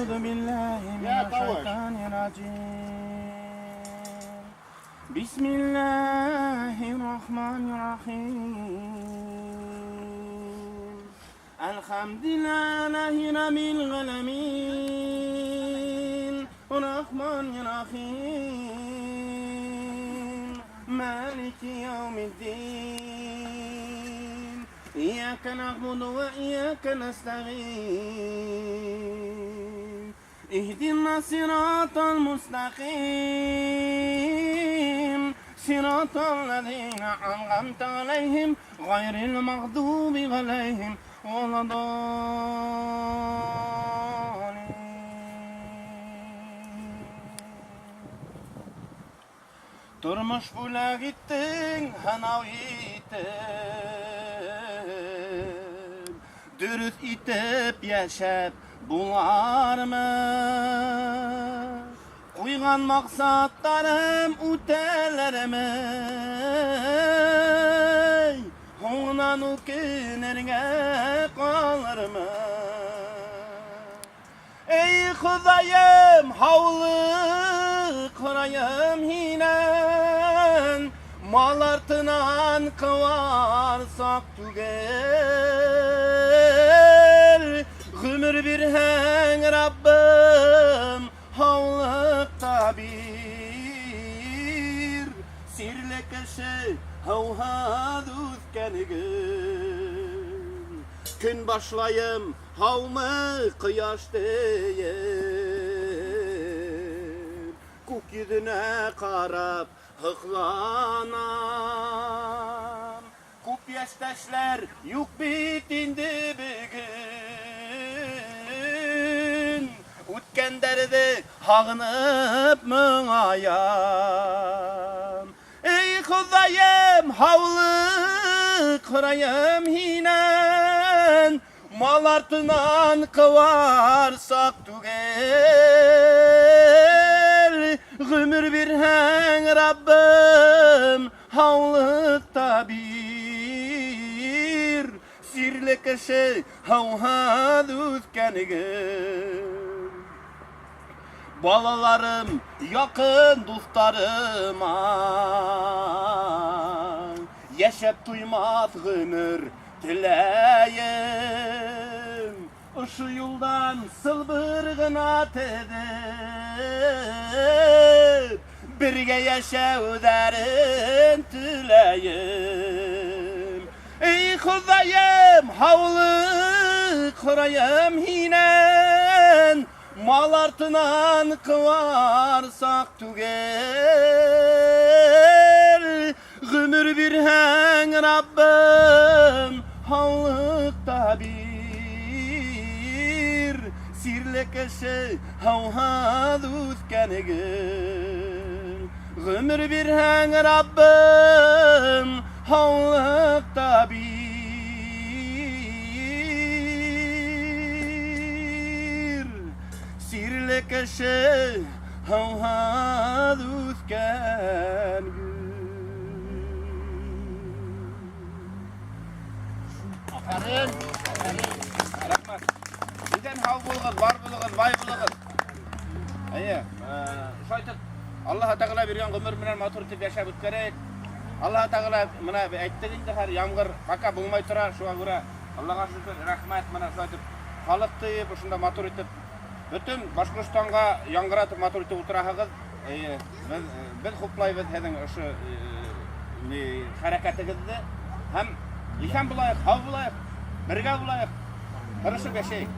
أعوذ بالله من الشيطان الرجيم بسم الله الرحمن الرحيم الحمد لله رب العالمين الرحمن الرحيم مالك يوم الدين إياك نعبد وإياك نستعين اهدنا الصراط المستقيم صراط الذين أنعمت عليهم غير المغضوب عليهم ولا الضالين. Durmuş bula gittin hanav yitin dürüst itip yaşap bular mı? Uygan maksatlarım ütelerime Hoğunan o günerine kalır mı? Ey Hudayım havlı kurayım hinen Mal artınan kıvarsak tüger Gümür bir hen Rabbim havlıkta bir Sirle keşe havhad üzkenigin Gün başlayım havmı kıyaş deyir Kuk yüzüne karab hıklanam Kup yesteşler yuk bitindi bugün Utken derdi hağınıp müngayam Ey Hudayım havlı kurayım hinen Mal artınan kıvarsak tüger Gümür bir hen Rabbim havlıkta bir Sirli kişi havhad üzkenigin Balalarım yakın dostlarıma Yaşap duymaz gümür dileyim Şu yoldan sılbırgına tedip Birge yaşavdarın tüleyim Ey Hudayım havlı kurayım hinen Mal artınan kıvarsak tüger Gümür bir hen Rabbim havlıkta bir Sirle keşe havhad üzkenigin Gümür bir hen Rabbim havlıkta bir Sirle keşe havhad üzkenigin Aferin. Rahmat. Bizden hav bulğun, var bulğun, vay bulğun. Ayy, şaytın Allah Teala bergen ömür bilen matur etip yaşap ötkerek. Allah Teala mına aytdığında her yağmur baka bulmay turar şuğa göre. Allah'a şükür rahmat mına şaytın halıkты ушунда matur etip bütün Башкортстанга яңгыратып matur etip утырагыз. Biz hoplayбыз sizin şu hareketinizni hem İşen bulayık, hav bulayık, birge bulayık, karışıp yaşayık.